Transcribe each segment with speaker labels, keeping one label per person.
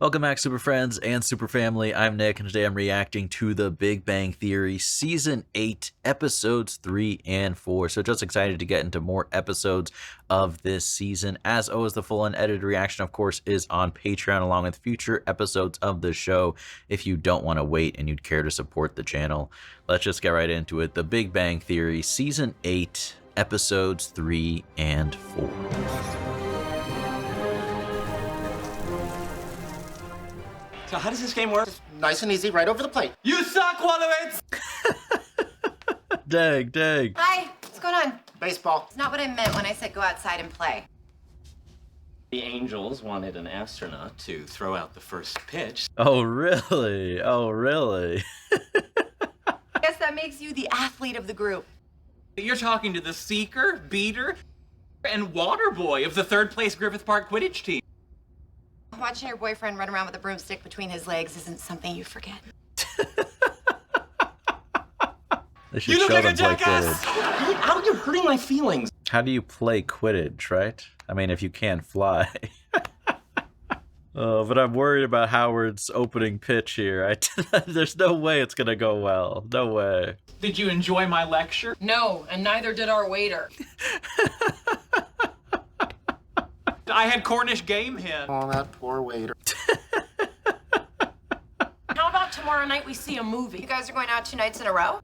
Speaker 1: Welcome back, Super Friends and Super Family. I'm Nick, and today I'm reacting to The Big Bang Theory Season 8, Episodes 3 and 4. So just excited to get into more episodes of this season. As always, the full unedited reaction, of course, is on Patreon, along with future episodes of the show, if you don't want to wait and you'd care to support the channel. Let's just get right into it. The Big Bang Theory Season 8, Episodes 3 and 4.
Speaker 2: So how does this game work?
Speaker 3: Just nice and easy, right over the plate.
Speaker 2: You suck, Wallowitz!
Speaker 1: Dag.
Speaker 4: Hi, what's going on?
Speaker 3: Baseball.
Speaker 4: It's not what I meant when I said go outside and play.
Speaker 2: The Angels wanted an astronaut to throw out the first pitch.
Speaker 1: Oh, really?
Speaker 4: I guess that makes you the athlete of the group.
Speaker 5: You're talking to the seeker, beater, and water boy of the third place Griffith Park Quidditch team.
Speaker 4: Watching your boyfriend run around with a broomstick between his legs isn't something you forget.
Speaker 1: They should
Speaker 2: You look
Speaker 1: show
Speaker 2: like a
Speaker 1: them play
Speaker 2: jackass!
Speaker 1: Quidditch.
Speaker 2: How you're hurting my feelings.
Speaker 1: How do you play Quidditch, right? I mean, if you can't fly. But I'm worried about Howard's opening pitch here. There's no way it's gonna go well. No way.
Speaker 5: Did you enjoy my lecture?
Speaker 6: No, and neither did our waiter.
Speaker 5: I had Cornish game hen.
Speaker 3: Oh, that poor waiter.
Speaker 6: How about tomorrow night we see a movie?
Speaker 4: You guys are going out 2 nights in a row?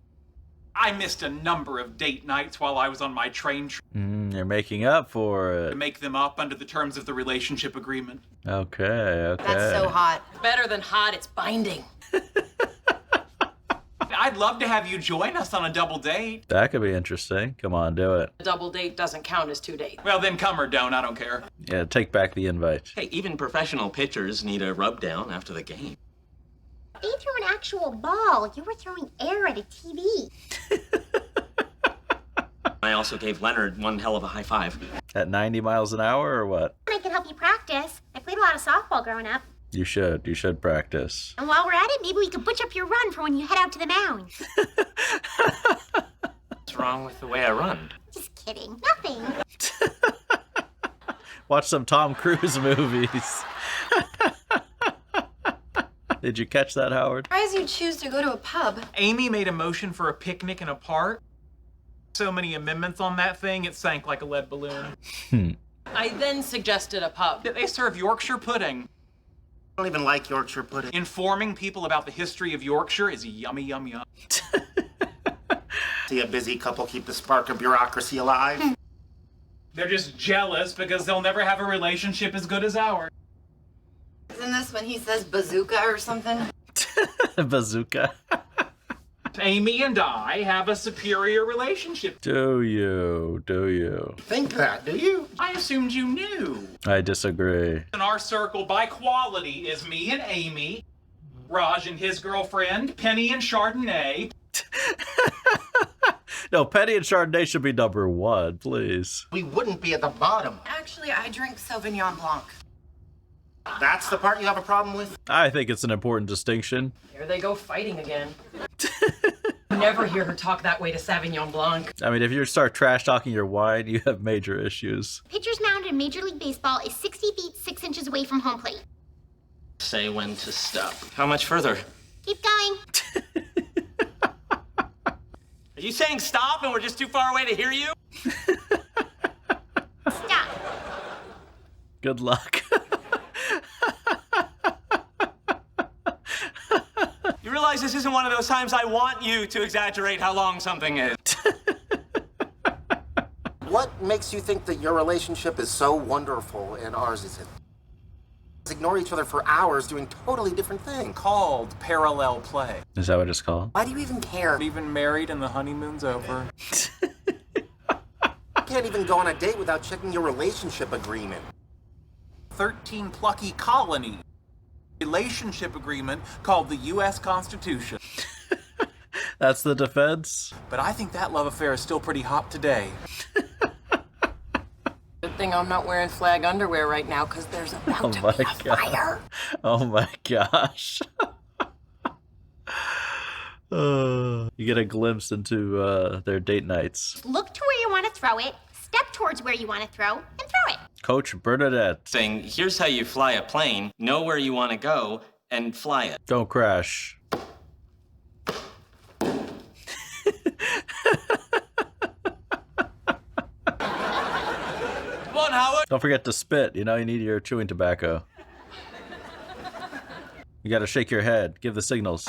Speaker 5: I missed a number of date nights while I was on my train trip
Speaker 1: You're making up for
Speaker 5: to
Speaker 1: it.
Speaker 5: make them up under the terms of the relationship agreement.
Speaker 1: Okay.
Speaker 4: That's so hot.
Speaker 6: Better than hot, it's binding.
Speaker 5: I'd love to have you join us on a double date.
Speaker 1: That could be interesting. Come on, do it.
Speaker 6: A double date doesn't count as 2 dates.
Speaker 5: Well, then come or don't, I don't care.
Speaker 1: Yeah, take back the invite.
Speaker 2: Hey, even professional pitchers need a rub down after the game.
Speaker 7: They threw an actual ball. You were throwing air at a TV.
Speaker 2: I also gave Leonard one hell of a high five.
Speaker 1: At 90 miles an hour or what?
Speaker 7: I could help you practice. I played a lot of softball growing up.
Speaker 1: You should practice.
Speaker 7: And while we're at it, maybe we could butch up your run for when you head out to the mound.
Speaker 2: What's wrong with the way I run?
Speaker 7: Just kidding. Nothing.
Speaker 1: Watch some Tom Cruise movies. Did you catch that, Howard?
Speaker 4: Why did you choose to go to a pub?
Speaker 5: Amy made a motion for a picnic in a park. So many amendments on that thing, it sank like a lead balloon.
Speaker 6: I then suggested a pub.
Speaker 5: They serve Yorkshire pudding.
Speaker 3: I don't even like Yorkshire pudding.
Speaker 5: Informing people about the history of Yorkshire is yummy, yum, yum.
Speaker 3: See a busy couple keep the spark of bureaucracy alive.
Speaker 5: They're just jealous because they'll never have a relationship as good as ours.
Speaker 4: Isn't this when he says bazooka or something?
Speaker 1: Bazooka.
Speaker 5: Amy and I have a superior relationship.
Speaker 1: Do you?
Speaker 3: Think that, do you?
Speaker 5: I assumed you knew.
Speaker 1: I disagree.
Speaker 5: In our circle, by quality, is me and Amy, Raj and his girlfriend, Penny and Chardonnay.
Speaker 1: No, Penny and Chardonnay should be number 1, please.
Speaker 3: We wouldn't be at the bottom.
Speaker 4: Actually, I drink Sauvignon Blanc.
Speaker 3: That's the part you have a problem with?
Speaker 1: I think it's an important distinction.
Speaker 6: Here they go fighting again. Never hear her talk that way to Sauvignon Blanc.
Speaker 1: I mean, if you start trash talking your wine, you have major issues.
Speaker 7: Pitcher's mound in Major League Baseball is 60 feet 6 inches away from home plate.
Speaker 2: Say when to stop. How much further?
Speaker 7: Keep going.
Speaker 2: Are you saying stop and we're just too far away to hear you?
Speaker 7: Stop.
Speaker 1: Good luck.
Speaker 2: You realize this isn't one of those times I want you to exaggerate how long something is.
Speaker 3: What makes you think that your relationship is so wonderful and ours isn't? Ignore each other for hours doing totally different things.
Speaker 5: Called parallel play.
Speaker 1: Is that what it's called?
Speaker 4: Why do you even care?
Speaker 5: Even married and the honeymoon's over.
Speaker 3: You can't even go on a date without checking your relationship agreement.
Speaker 5: 13 plucky colonies. Relationship agreement called the U.S. Constitution.
Speaker 1: That's the defense?
Speaker 5: But I think that love affair is still pretty hot today.
Speaker 6: Good thing I'm not wearing flag underwear right now, because there's about to be a fire.
Speaker 1: Oh my gosh. You get a glimpse into their date nights.
Speaker 7: Look to where you want to throw it, step towards where you want to throw, and throw it.
Speaker 1: Coach Bernadette.
Speaker 2: saying, here's how you fly a plane, know where you want to go, and fly it.
Speaker 1: Don't crash.
Speaker 2: Come on, Howard!
Speaker 1: Don't forget to spit. You know, you need your chewing tobacco. You gotta shake your head. Give the signals.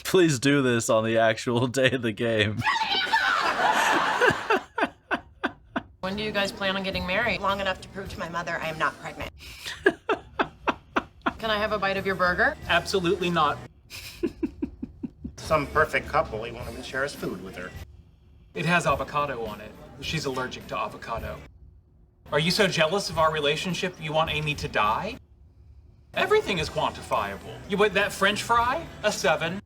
Speaker 1: Please do this on the actual day of the game.
Speaker 6: When do you guys plan on getting married?
Speaker 4: Long enough to prove to my mother I am not pregnant.
Speaker 6: Can I have a bite of your burger?
Speaker 5: Absolutely not.
Speaker 3: Some perfect couple, he won't even share his food with her.
Speaker 5: It has avocado on it. She's allergic to avocado. Are you so jealous of our relationship you want Amy to die? Everything is quantifiable. You want that French fry? A 7.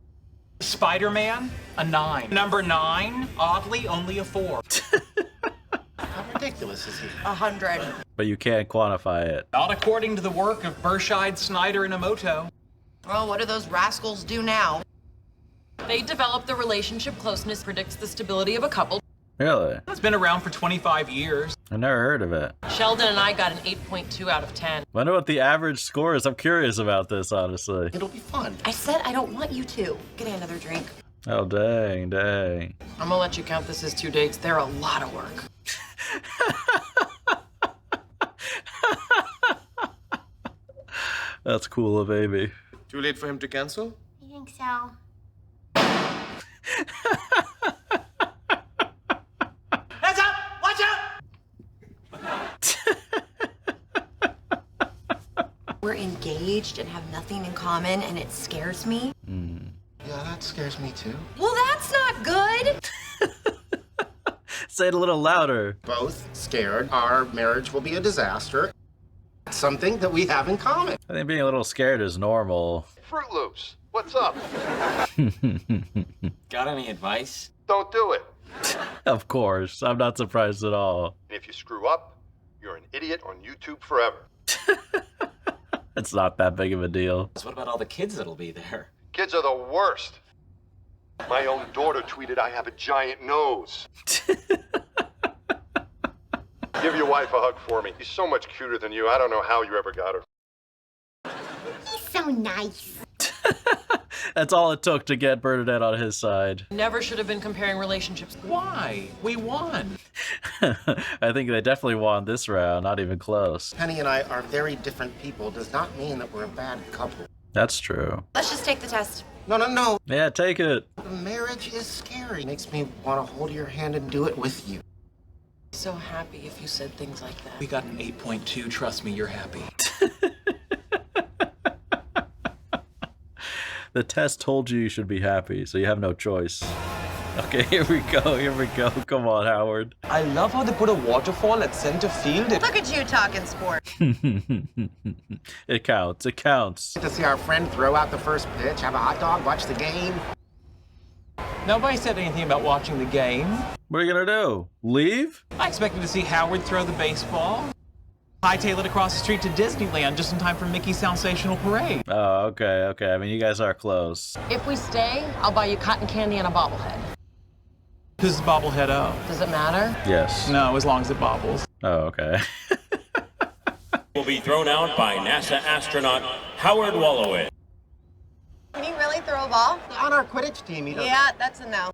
Speaker 5: Spider-Man? A 9. Number 9? Oddly, only a 4.
Speaker 3: How ridiculous is he?
Speaker 4: 100.
Speaker 1: But you can't quantify it.
Speaker 5: Not according to the work of Berscheid, Snyder, and Emoto.
Speaker 4: Well, what do those rascals do now?
Speaker 6: They develop the relationship closeness predicts the stability of a couple.
Speaker 1: Really?
Speaker 5: It's been around for 25 years.
Speaker 1: I never heard of it.
Speaker 6: Sheldon and I got an 8.2 out of 10.
Speaker 1: Wonder what the average score is. I'm curious about this, honestly.
Speaker 3: It'll be fun.
Speaker 4: I said I don't want you to. Get another drink.
Speaker 1: Oh, dang, dang.
Speaker 6: I'm gonna let you count this as 2 dates. They're a lot of work.
Speaker 1: That's cool of Amy.
Speaker 8: Too late for him to cancel?
Speaker 7: I think so.
Speaker 2: Heads up! Watch out!
Speaker 4: We're engaged and have nothing in common, and it scares me.
Speaker 3: Yeah, that scares me too.
Speaker 4: Well, that's not good.
Speaker 1: Say it a little louder.
Speaker 3: Both scared our marriage will be a disaster. Something that we have in common.
Speaker 1: I think being a little scared is normal.
Speaker 8: Fruit Loops, what's up?
Speaker 2: Got any advice?
Speaker 8: Don't do it.
Speaker 1: Of course. I'm not surprised at all.
Speaker 8: And if you screw up, you're an idiot on YouTube forever.
Speaker 1: It's not that big of a deal.
Speaker 2: What about all the kids that'll be there?
Speaker 8: Kids are the worst. My own daughter tweeted I have a giant nose. Give your wife a hug for me. She's so much cuter than you. I don't know how you ever got her.
Speaker 7: He's so nice.
Speaker 1: That's all it took to get Bernadette on his side.
Speaker 6: Never should have been comparing relationships.
Speaker 5: Why? We won.
Speaker 1: I think they definitely won this round, not even close.
Speaker 3: Penny and I are very different people. Does not mean that we're a bad couple.
Speaker 1: That's true.
Speaker 4: Let's just take the test.
Speaker 3: No.
Speaker 1: Yeah, take it.
Speaker 3: Marriage is scary. Makes me want to hold your hand and do it with you.
Speaker 6: So happy if you said things like that.
Speaker 5: We got an 8.2. Trust me, you're happy.
Speaker 1: The test told you should be happy, so you have no choice. Okay, here we go. Come on, Howard.
Speaker 9: I love how they put a waterfall at center field.
Speaker 4: Look at you talking sport.
Speaker 1: It counts.
Speaker 3: To see our friend throw out the first pitch, have a hot dog, watch the game.
Speaker 5: Nobody said anything about watching the game.
Speaker 1: What are you gonna do? Leave?
Speaker 5: I expected to see Howard throw the baseball. Hightail it across the street to Disneyland just in time for Mickey's Sensational Parade.
Speaker 1: Oh, okay. I mean, you guys are close.
Speaker 6: If we stay, I'll buy you cotton candy and a bobblehead.
Speaker 5: Who's the bobblehead of?
Speaker 6: Does it matter?
Speaker 1: Yes.
Speaker 5: No, as long as it bobbles.
Speaker 1: Oh, okay.
Speaker 10: Will be thrown out by NASA astronaut Howard Wolowitz.
Speaker 4: Can he really throw a ball?
Speaker 3: On our Quidditch team, he does.
Speaker 4: Yeah, that's a no.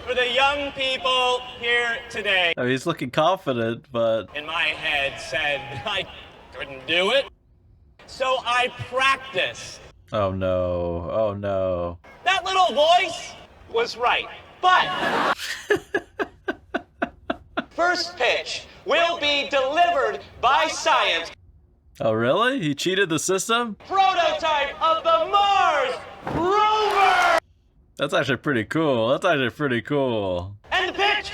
Speaker 10: For the young people here today,
Speaker 1: I mean, he's looking confident, but...
Speaker 10: in my head said I couldn't do it. So I practiced.
Speaker 1: Oh, no.
Speaker 10: That little voice was right. But first pitch will be delivered by science.
Speaker 1: Oh, really? He cheated the system?
Speaker 10: Prototype of the Mars rover.
Speaker 1: That's actually pretty cool.
Speaker 10: And the pitch.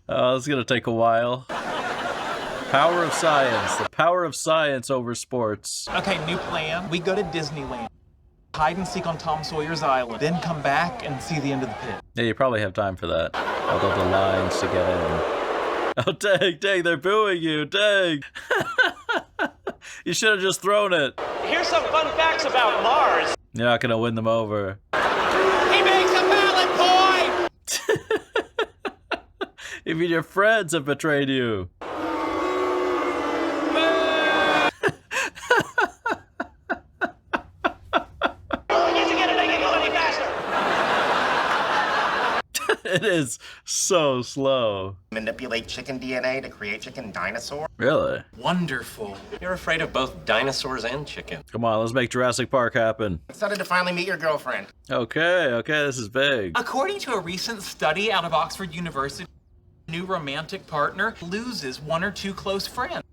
Speaker 1: Oh, it's gonna take a while. Power of science. The power of science over sports.
Speaker 5: Okay, new plan. We go to Disneyland. Hide and seek on Tom Sawyer's Island. Then come back and see the end of the pit.
Speaker 1: Yeah, you probably have time for that. Although the lines to get in. Oh, dang, they're booing you, dang. You should have just thrown it.
Speaker 10: Here's some fun facts about Mars.
Speaker 1: You're not gonna win them over.
Speaker 10: He makes a valid point!
Speaker 1: Even your friends have betrayed you. It is so slow.
Speaker 3: Manipulate chicken DNA to create chicken dinosaur?
Speaker 1: Really?
Speaker 5: Wonderful.
Speaker 2: You're afraid of both dinosaurs and chicken.
Speaker 1: Come on, let's make Jurassic Park happen.
Speaker 3: Excited to finally meet your girlfriend.
Speaker 1: Okay, this is big.
Speaker 5: According to a recent study out of Oxford University, a new romantic partner loses one or two close friends.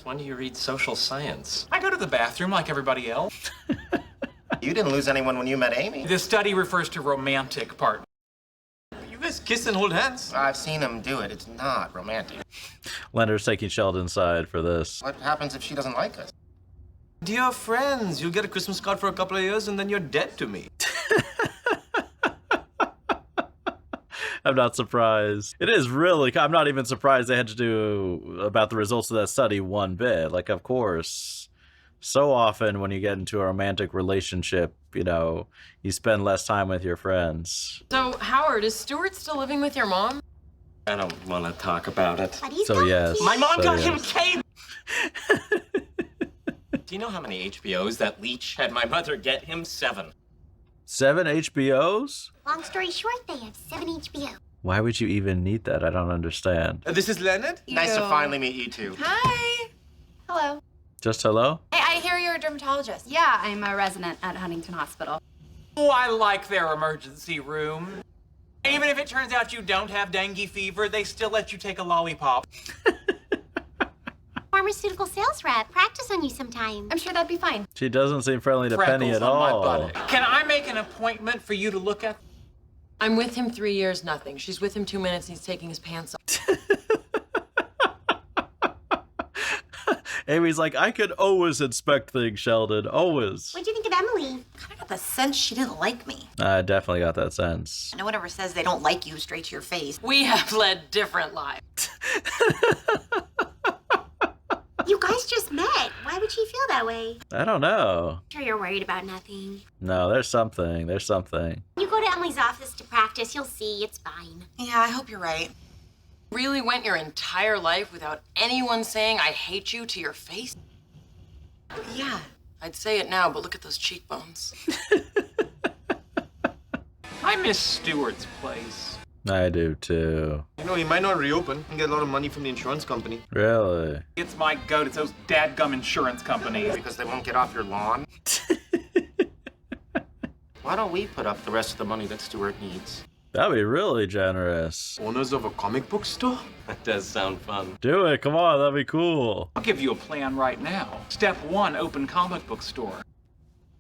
Speaker 2: When do you read social science?
Speaker 5: I go to the bathroom like everybody else.
Speaker 3: You didn't lose anyone when you met Amy.
Speaker 5: This study refers to romantic partners.
Speaker 9: You guys kiss and hold hands.
Speaker 3: I've seen him do it. It's not romantic.
Speaker 1: Leonard's taking Sheldon's side for this.
Speaker 3: What happens if she doesn't like us?
Speaker 9: Dear friends, you'll get a Christmas card for a couple of years and then you're dead to me.
Speaker 1: I'm not surprised. It is really, I'm not even surprised they had to do about the results of that study one bit. Like, of course, so often when you get into a romantic relationship, you know, you spend less time with your friends.
Speaker 6: So, Howard, is Stuart still living with your mom?
Speaker 2: I don't want to talk about it.
Speaker 7: But he's
Speaker 1: So
Speaker 7: got
Speaker 1: yes.
Speaker 7: keys.
Speaker 10: My mom
Speaker 1: So
Speaker 10: got
Speaker 1: yes.
Speaker 10: him cable.
Speaker 2: Do you know how many HBOs that leech had my mother get him? 7.
Speaker 1: 7 HBOs?
Speaker 7: Long story short, they have 7 HBO.
Speaker 1: Why would you even need that? I don't understand.
Speaker 9: This is Leonard?
Speaker 3: Nice to finally meet you two.
Speaker 4: Hi. Hello.
Speaker 1: Just hello?
Speaker 4: Hey, I hear you're a dermatologist.
Speaker 11: Yeah, I'm a resident at Huntington Hospital.
Speaker 5: Oh, I like their emergency room. Even if it turns out you don't have dengue fever, they still let you take a lollipop.
Speaker 7: Pharmaceutical sales rep. Practice on you sometime.
Speaker 4: I'm sure that'd be fine.
Speaker 1: She doesn't seem friendly to Penny
Speaker 5: Freckles
Speaker 1: at
Speaker 5: on my
Speaker 1: all.
Speaker 5: butt. Can I make an appointment for you to look at?
Speaker 6: I'm with him 3 years, nothing. She's with him 2 minutes, and he's taking his pants off.
Speaker 1: Amy's like, I could always inspect things, Sheldon. Always.
Speaker 7: What'd you think of Emily?
Speaker 4: I got the sense she didn't like me.
Speaker 1: I definitely got that sense.
Speaker 4: No one ever says they don't like you straight to your face.
Speaker 6: We have led different lives.
Speaker 7: You guys just met. Why would she feel that way?
Speaker 1: I don't know.
Speaker 7: Sure you're worried about nothing.
Speaker 1: No, there's something. There's something.
Speaker 7: You go to Emily's office to practice, you'll see. It's fine.
Speaker 4: Yeah, I hope you're right.
Speaker 6: Really went your entire life without anyone saying I hate you to your face?
Speaker 4: Yeah.
Speaker 6: I'd say it now, but look at those cheekbones.
Speaker 5: I miss Stuart's place.
Speaker 1: I do too.
Speaker 9: You know, he might not reopen and get a lot of money from the insurance company.
Speaker 1: Really?
Speaker 5: It's my goat. It's those dadgum insurance companies.
Speaker 3: Because they won't get off your lawn? Why don't we put up the rest of the money that Stuart needs?
Speaker 1: That'd be really generous.
Speaker 9: Owners of a comic book store?
Speaker 2: That does sound fun.
Speaker 1: Do it. Come on. That'd be cool.
Speaker 5: I'll give you a plan right now. Step 1, open comic book store.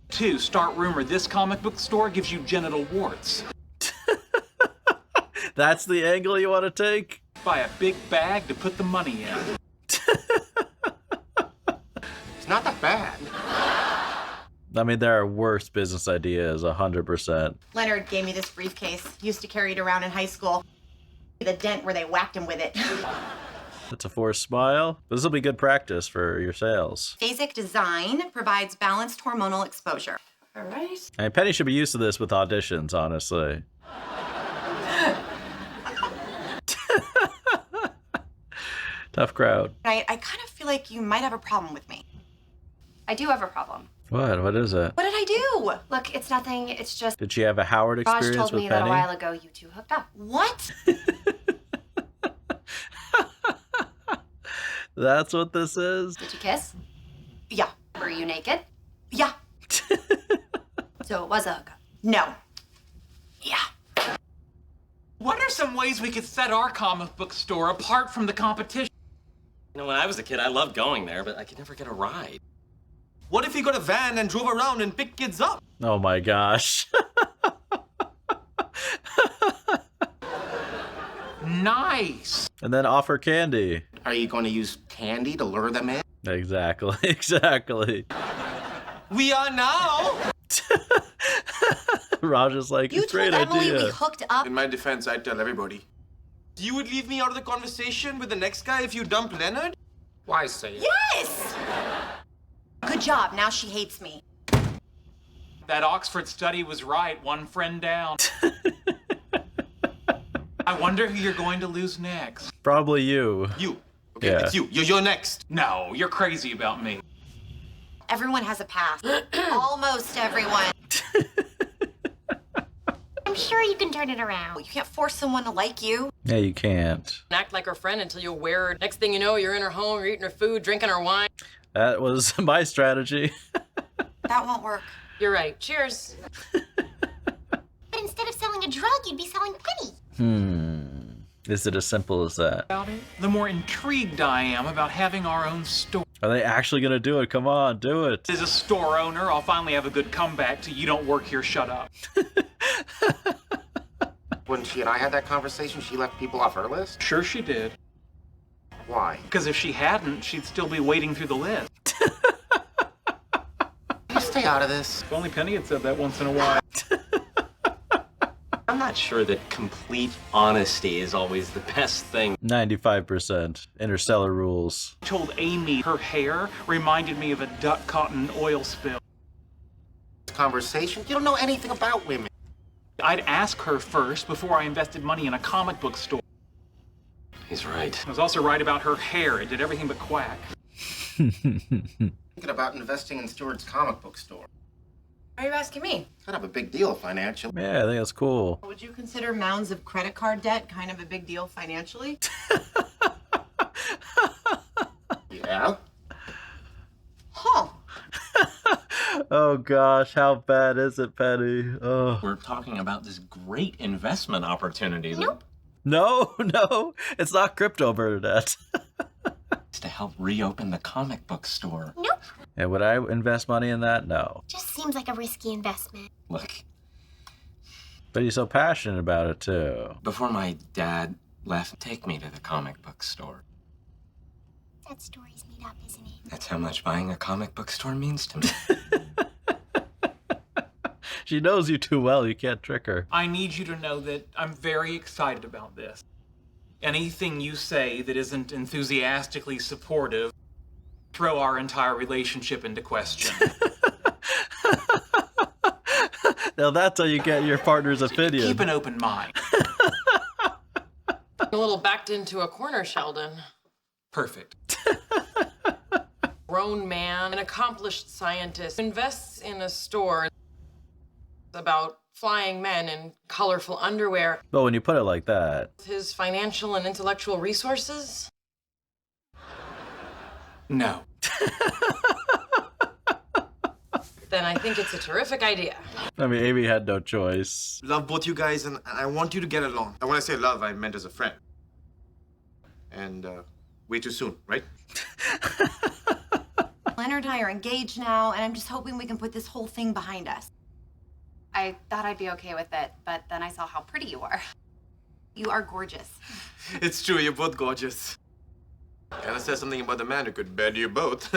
Speaker 5: 2, start rumor this comic book store gives you genital warts.
Speaker 1: That's the angle you want to take?
Speaker 5: Buy a big bag to put the money in.
Speaker 3: It's not that bad.
Speaker 1: I mean, there are worse business ideas, 100%.
Speaker 4: Leonard gave me this briefcase. Used to carry it around in high school. The dent where they whacked him with it.
Speaker 1: That's a forced smile. This will be good practice for your sales.
Speaker 4: Phasic design provides balanced hormonal exposure.
Speaker 6: All right.
Speaker 1: I mean, Penny should be used to this with auditions, honestly. Tough crowd.
Speaker 4: I kind of feel like you might have a problem with me.
Speaker 11: I do have a problem.
Speaker 1: What? What is it?
Speaker 4: What did I do?
Speaker 11: Look, it's nothing. It's just
Speaker 1: Did she have a Howard
Speaker 11: Raj
Speaker 1: experience
Speaker 11: told
Speaker 1: with
Speaker 11: me that a
Speaker 1: Penny?
Speaker 11: while ago you two hooked up.
Speaker 4: What?
Speaker 1: That's what this is?
Speaker 11: Did you kiss?
Speaker 4: Yeah.
Speaker 11: Were you naked?
Speaker 4: Yeah.
Speaker 11: So it was a hookup.
Speaker 4: No. Yeah.
Speaker 5: What are some ways we could set our comic book store apart from the competition?
Speaker 2: You know, when I was a kid, I loved going there, but I could never get a ride.
Speaker 9: What if he got a van and drove around and picked kids up?
Speaker 1: Oh my gosh.
Speaker 5: Nice.
Speaker 1: And then offer candy.
Speaker 3: Are you going to use candy to lure them in?
Speaker 1: Exactly, exactly.
Speaker 9: We are now!
Speaker 1: Raj is like,
Speaker 4: You
Speaker 1: great
Speaker 4: told Emily
Speaker 1: idea.
Speaker 4: we hooked up.
Speaker 9: In my defense, I'd tell everybody. You would leave me out of the conversation with the next guy if you dump Leonard?
Speaker 3: Why say it?
Speaker 4: Yes! Good job, now she hates me.
Speaker 5: That Oxford study was right, one friend down. I wonder who you're going to lose next.
Speaker 1: Probably you.
Speaker 9: You. Okay,
Speaker 1: Yeah.
Speaker 9: it's you. You're next.
Speaker 5: No, you're crazy about me.
Speaker 4: Everyone has a past. Almost everyone.
Speaker 7: I'm sure you can turn it around.
Speaker 4: You can't force someone to like you.
Speaker 1: Yeah, you can't.
Speaker 6: Act like her friend until you wear her. Next thing you know, you're in her home, you're eating her food, drinking her wine.
Speaker 1: That was my strategy.
Speaker 4: That won't work.
Speaker 6: You're right. Cheers.
Speaker 7: But instead of selling a drug, you'd be selling pennies.
Speaker 1: Is it as simple as that?
Speaker 5: About it, the more intrigued I am about having our own store.
Speaker 1: Are they actually gonna do it? Come on, do it.
Speaker 5: As a store owner, I'll finally have a good comeback to you don't work here, shut up.
Speaker 3: When she and I had that conversation, she left people off her list?
Speaker 5: Sure she did.
Speaker 3: Why?
Speaker 5: Because if she hadn't, she'd still be wading through the list.
Speaker 3: You stay out of this.
Speaker 5: If only Penny had said that once in a while.
Speaker 2: I'm not sure that complete honesty is always the best thing.
Speaker 1: 95%. Interstellar rules.
Speaker 5: I told Amy her hair reminded me of a duck caught in an oil spill.
Speaker 3: Conversation? You don't know anything about women.
Speaker 5: I'd ask her first before I invested money in a comic book store.
Speaker 2: He's right.
Speaker 5: I was also right about her hair. It did everything but quack.
Speaker 3: Thinking about investing in Stuart's comic book store.
Speaker 6: Why are you asking me?
Speaker 3: Kind of a big deal financially.
Speaker 1: Yeah, I think that's cool.
Speaker 4: Would you consider mounds of credit card debt kind of a big deal financially?
Speaker 3: Yeah?
Speaker 4: Huh.
Speaker 1: Oh gosh, how bad is it, Penny? Oh.
Speaker 2: We're talking about this great investment opportunity.
Speaker 7: Nope.
Speaker 1: No, no, it's not crypto, Bernadette.
Speaker 2: It's to help reopen the comic book store.
Speaker 7: Nope.
Speaker 1: And would I invest money in that? No.
Speaker 7: Just seems like a risky investment.
Speaker 2: Look,
Speaker 1: But he's so passionate about it too.
Speaker 2: before my dad left, take me to the comic book store.
Speaker 7: That story's made up, isn't it?
Speaker 2: That's how much buying a comic book store means to me.
Speaker 1: She knows you too well, you can't trick her.
Speaker 5: I need you to know that I'm very excited about this. Anything you say that isn't enthusiastically supportive, throw our entire relationship into question.
Speaker 1: Now that's how you get your partner's opinion.
Speaker 5: Keep an open mind.
Speaker 6: A little backed into a corner, Sheldon.
Speaker 5: Perfect.
Speaker 6: Grown man, an accomplished scientist, invests in a store about flying men in colorful underwear.
Speaker 1: But when you put it like that,
Speaker 6: His financial and intellectual resources?
Speaker 5: No.
Speaker 6: Then I think it's a terrific idea.
Speaker 1: I mean, Amy had no choice.
Speaker 9: Love both you guys, and I want you to get along. And when I say love, I meant as a friend. And way too soon, right?
Speaker 4: Leonard and I are engaged now, and I'm just hoping we can put this whole thing behind us.
Speaker 11: I thought I'd be okay with it, but then I saw how pretty you are.
Speaker 4: You are gorgeous.
Speaker 9: It's true, you're both gorgeous. Anna says something about the man who could bed you both.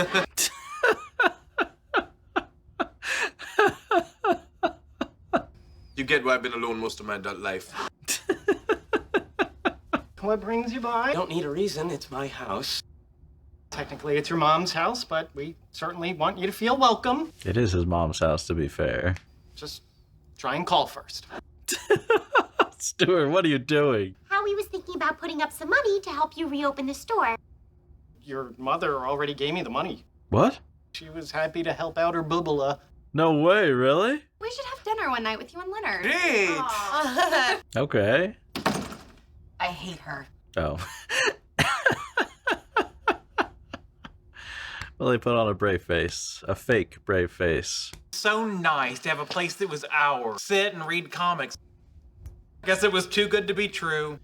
Speaker 9: You get why I've been alone most of my adult life.
Speaker 10: What brings you by?
Speaker 2: Don't need a reason, it's my house.
Speaker 10: Technically, it's your mom's house, but we certainly want you to feel welcome.
Speaker 1: It is his mom's house, to be fair.
Speaker 10: Just try and call first.
Speaker 1: Stuart, what are you doing?
Speaker 7: Howie was thinking about putting up some money to help you reopen the store.
Speaker 10: Your mother already gave me the money.
Speaker 1: What?
Speaker 10: She was happy to help out her boobala.
Speaker 1: No way, really?
Speaker 11: We should have dinner one night with you and Leonard.
Speaker 9: Great!
Speaker 1: Okay.
Speaker 4: I hate her.
Speaker 1: Oh. Well, they put on a brave face. A fake brave face.
Speaker 5: So nice to have a place that was ours. Sit and read comics. Guess it was too good to be true.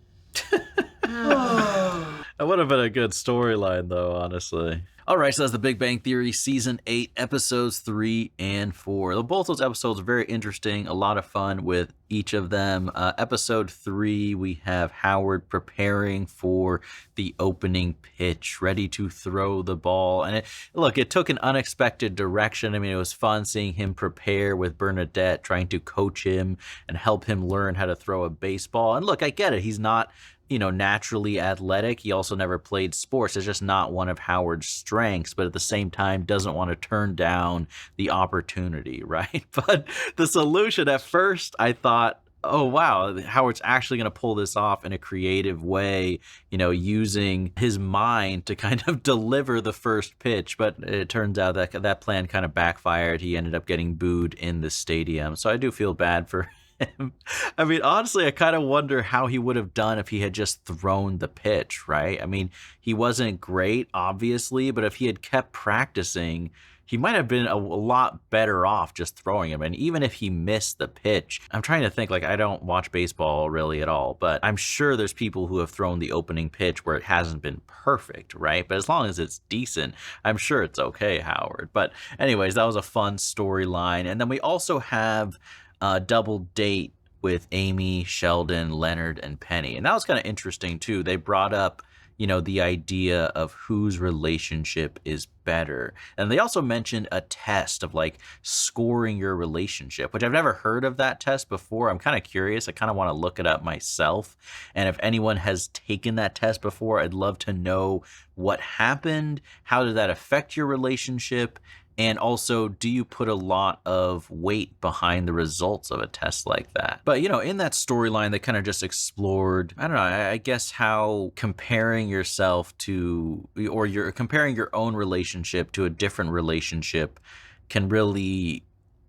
Speaker 1: That would have been a good storyline, though, honestly. All right, so that's The Big Bang Theory Season 8, Episodes 3 and 4. Both those episodes are very interesting, a lot of fun with each of them. Episode 3, we have Howard preparing for the opening pitch, ready to throw the ball. And it took an unexpected direction. I mean, it was fun seeing him prepare with Bernadette, trying to coach him and help him learn how to throw a baseball. And look, I get it. He's not, naturally athletic. He also never played sports. It's just not one of Howard's strengths, but at the same time doesn't want to turn down the opportunity, right? But the solution, at first, I thought, oh, wow, Howard's actually going to pull this off in a creative way, using his mind to kind of deliver the first pitch. But it turns out that that plan kind of backfired. He ended up getting booed in the stadium. So I do feel bad for him. I mean, honestly, I kind of wonder how he would have done if he had just thrown the pitch, right? I mean, he wasn't great, obviously, but if he had kept practicing, he might have been a lot better off just throwing him. And even if he missed the pitch, I'm trying to think, I don't watch baseball really at all, but I'm sure there's people who have thrown the opening pitch where it hasn't been perfect, right? But as long as it's decent, I'm sure it's okay, Howard. But anyways, that was a fun storyline. And then we also have a double date with Amy, Sheldon, Leonard, and Penny. And that was kind of interesting too. They brought up, the idea of whose relationship is better. And they also mentioned a test of scoring your relationship, which I've never heard of that test before. I'm kind of curious. I kind of want to look it up myself. And if anyone has taken that test before, I'd love to know what happened. How did that affect your relationship? And also, do you put a lot of weight behind the results of a test like that? But, in that storyline, they kind of just explored, I don't know, I guess how comparing yourself to, or you're comparing your own relationship to a different relationship can really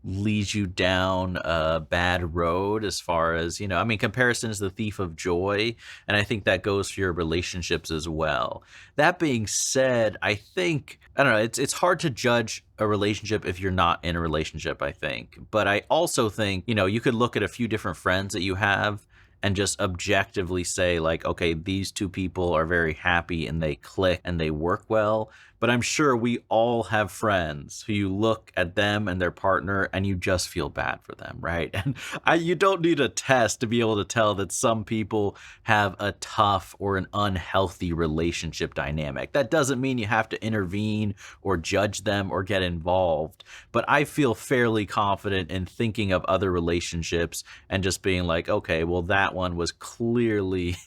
Speaker 1: lead you down a bad road as far as, comparison is the thief of joy. And I think that goes for your relationships as well. That being said, I think, I don't know, it's hard to judge a relationship if you're not in a relationship, I think. But I also think, you could look at a few different friends that you have and just objectively say okay, these two people are very happy and they click and they work well. But I'm sure we all have friends who you look at them and their partner and you just feel bad for them, right? And you don't need a test to be able to tell that some people have a tough or an unhealthy relationship dynamic. That doesn't mean you have to intervene or judge them or get involved. But I feel fairly confident in thinking of other relationships and just being okay, well, that one was clearly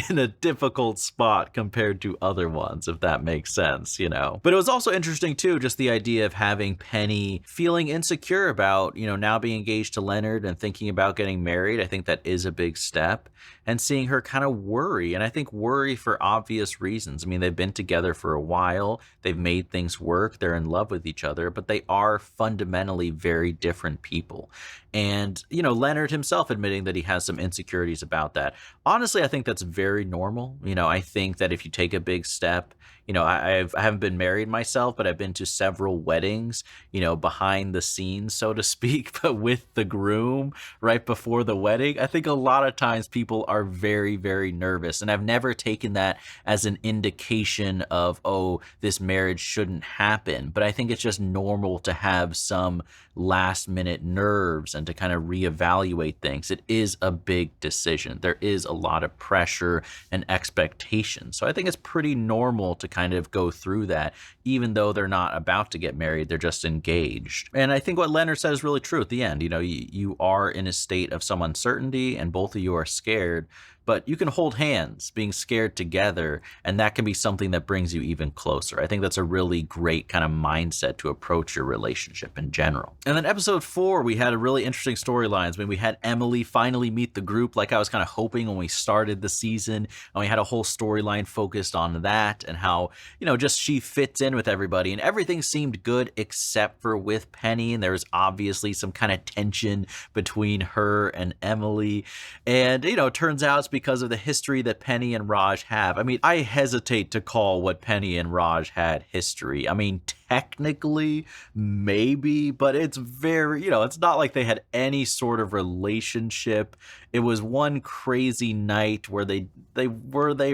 Speaker 1: in a difficult spot compared to other ones, if that makes sense, But it was also interesting too, just the idea of having Penny feeling insecure about, now being engaged to Leonard and thinking about getting married. I think that is a big step. And seeing her kind of worry, and I think worry for obvious reasons. I mean, they've been together for a while, they've made things work, they're in love with each other, but they are fundamentally very different people. And, Leonard himself admitting that he has some insecurities about that. Honestly, I think that's very normal. I think that if you take a big step, I haven't been married myself, but I've been to several weddings, behind the scenes, so to speak, but with the groom right before the wedding. I think a lot of times people are very, very nervous. And I've never taken that as an indication of, oh, this marriage shouldn't happen. But I think it's just normal to have some last minute nerves and to kind of reevaluate things. It is a big decision. There is a lot of pressure and expectation. So I think it's pretty normal to kind of go through that, even though they're not about to get married, they're just engaged. And I think what Leonard said is really true at the end. You are in a state of some uncertainty and both of you are scared, but you can hold hands being scared together, and that can be something that brings you even closer. I think that's a really great kind of mindset to approach your relationship in general. And then episode 4, we had a really interesting storylines. We had Emily finally meet the group like I was kind of hoping when we started the season, and we had a whole storyline focused on that and how, just she fits in with everybody, and everything seemed good except for with Penny, and there was obviously some kind of tension between her and Emily. And, it turns out it's because of the history that Penny and Raj have. I mean, I hesitate to call what Penny and Raj had history. I mean, technically, maybe, but it's very, it's not like they had any sort of relationship it was one crazy night where they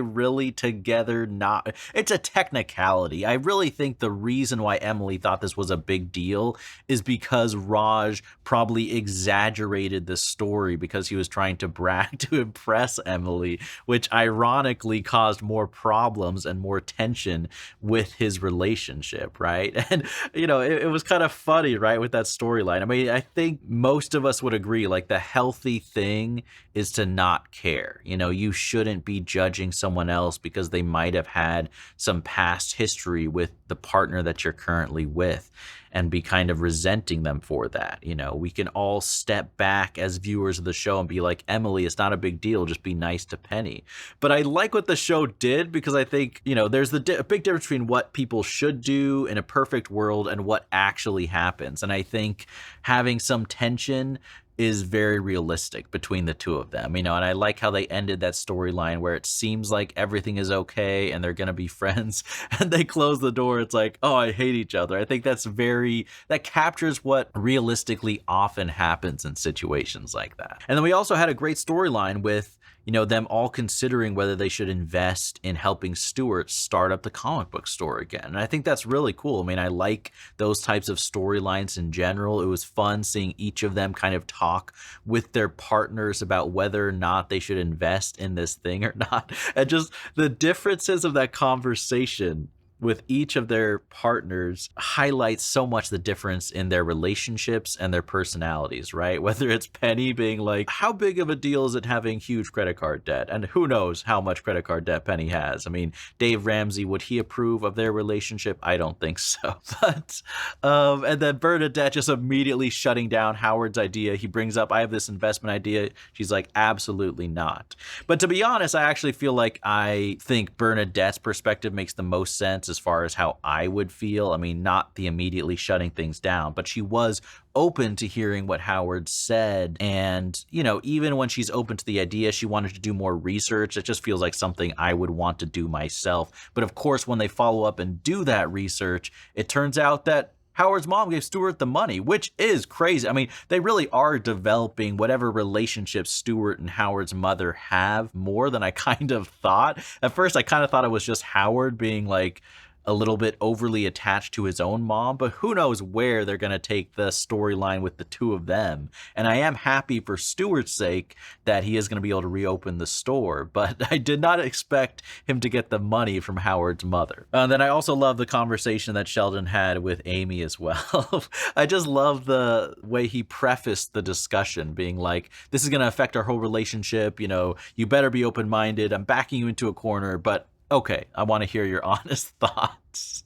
Speaker 1: really together? Not, it's a technicality. I really think the reason why Emily thought this was a big deal is because Raj probably exaggerated the story because he was trying to brag to impress Emily, which ironically caused more problems and more tension with his relationship, right? And it was kind of funny, right, with that storyline. I mean, I think most of us would agree, like, the healthy thing is to not care. You shouldn't be judging someone else because they might have had some past history with the partner that you're currently with and be kind of resenting them for that. We can all step back as viewers of the show and be like, Emily, it's not a big deal, just be nice to Penny. But I like what the show did, because I think, there's a big difference between what people should do in a perfect world and what actually happens. And I think having some tension is very realistic between the two of them, and I like how they ended that storyline where it seems like everything is okay and they're gonna be friends, and they close the door. It's like, oh, I hate each other. I think that captures what realistically often happens in situations like that. And then we also had a great storyline with them all considering whether they should invest in helping Stuart start up the comic book store again. And I think that's really cool. I mean, I like those types of storylines in general. It was fun seeing each of them kind of talk with their partners about whether or not they should invest in this thing or not. And just the differences of that conversation with each of their partners highlights so much the difference in their relationships and their personalities, right? Whether it's Penny being like, how big of a deal is it having huge credit card debt? And who knows how much credit card debt Penny has. I mean, Dave Ramsey, would he approve of their relationship? I don't think so. But, and then Bernadette just immediately shutting down Howard's idea. He brings up, I have this investment idea. She's like, absolutely not. But to be honest, I actually feel like I think Bernadette's perspective makes the most sense as far as how I would feel. I mean, not the immediately shutting things down, but she was open to hearing what Howard said. And, even when she's open to the idea, she wanted to do more research. It just feels like something I would want to do myself. But of course, when they follow up and do that research, it turns out that Howard's mom gave Stuart the money, which is crazy. I mean, they really are developing whatever relationship Stuart and Howard's mother have more than I kind of thought. At first, I kind of thought it was just Howard being like a little bit overly attached to his own mom, but who knows where they're going to take the storyline with the two of them. And I am happy for Stuart's sake that he is going to be able to reopen the store, but I did not expect him to get the money from Howard's mother. And then I also love the conversation that Sheldon had with Amy as well. I just love the way he prefaced the discussion, being like, this is going to affect our whole relationship, you better be open-minded, I'm backing you into a corner, but okay, I want to hear your honest thoughts.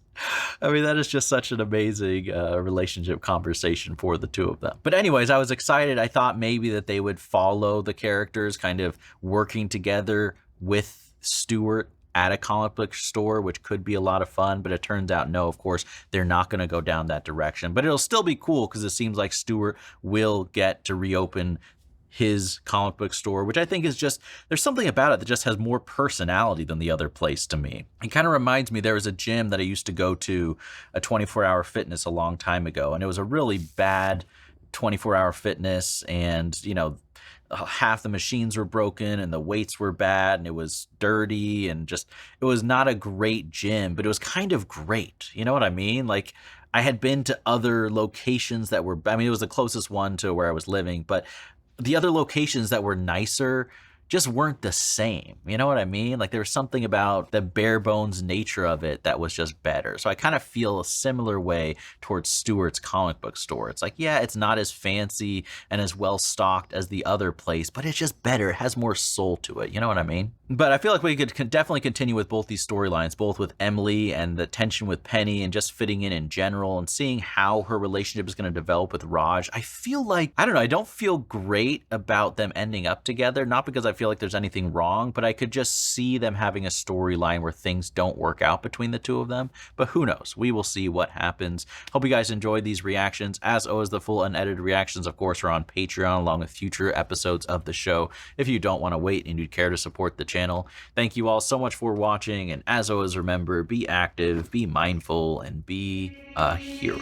Speaker 1: I mean, that is just such an amazing relationship conversation for the two of them. But anyways, I was excited. I thought maybe that they would follow the characters kind of working together with Stuart at a comic book store, which could be a lot of fun, but it turns out no, of course, they're not going to go down that direction. But it'll still be cool because it seems like Stuart will get to reopen his comic book store, which I think is just, there's something about it that just has more personality than the other place to me. It kind of reminds me, there was a gym that I used to go to, a 24-hour fitness a long time ago, and it was a really bad 24-hour fitness, and half the machines were broken and the weights were bad and it was dirty and just, it was not a great gym, but it was kind of great. You know what I mean? Like, I had been to other locations that were, I mean, it was the closest one to where I was living, but the other locations that were nicer just weren't the same. You know what I mean? Like, there was something about the bare bones nature of it that was just better. So I kind of feel a similar way towards Stuart's comic book store. It's like, yeah, it's not as fancy and as well stocked as the other place, but it's just better. It has more soul to it. You know what I mean? But I feel like we could definitely continue with both these storylines, both with Emily and the tension with Penny and just fitting in general and seeing how her relationship is going to develop with Raj. I feel like, I don't know, I don't feel great about them ending up together, not because I feel like there's anything wrong, but I could just see them having a storyline where things don't work out between the two of them. But who knows? We will see what happens. Hope you guys enjoyed these reactions. As always, the full unedited reactions, of course, are on Patreon along with future episodes of the show if you don't want to wait and you'd care to support the channel. Thank you all so much for watching, and as always, remember, be active, be mindful, and be a hero.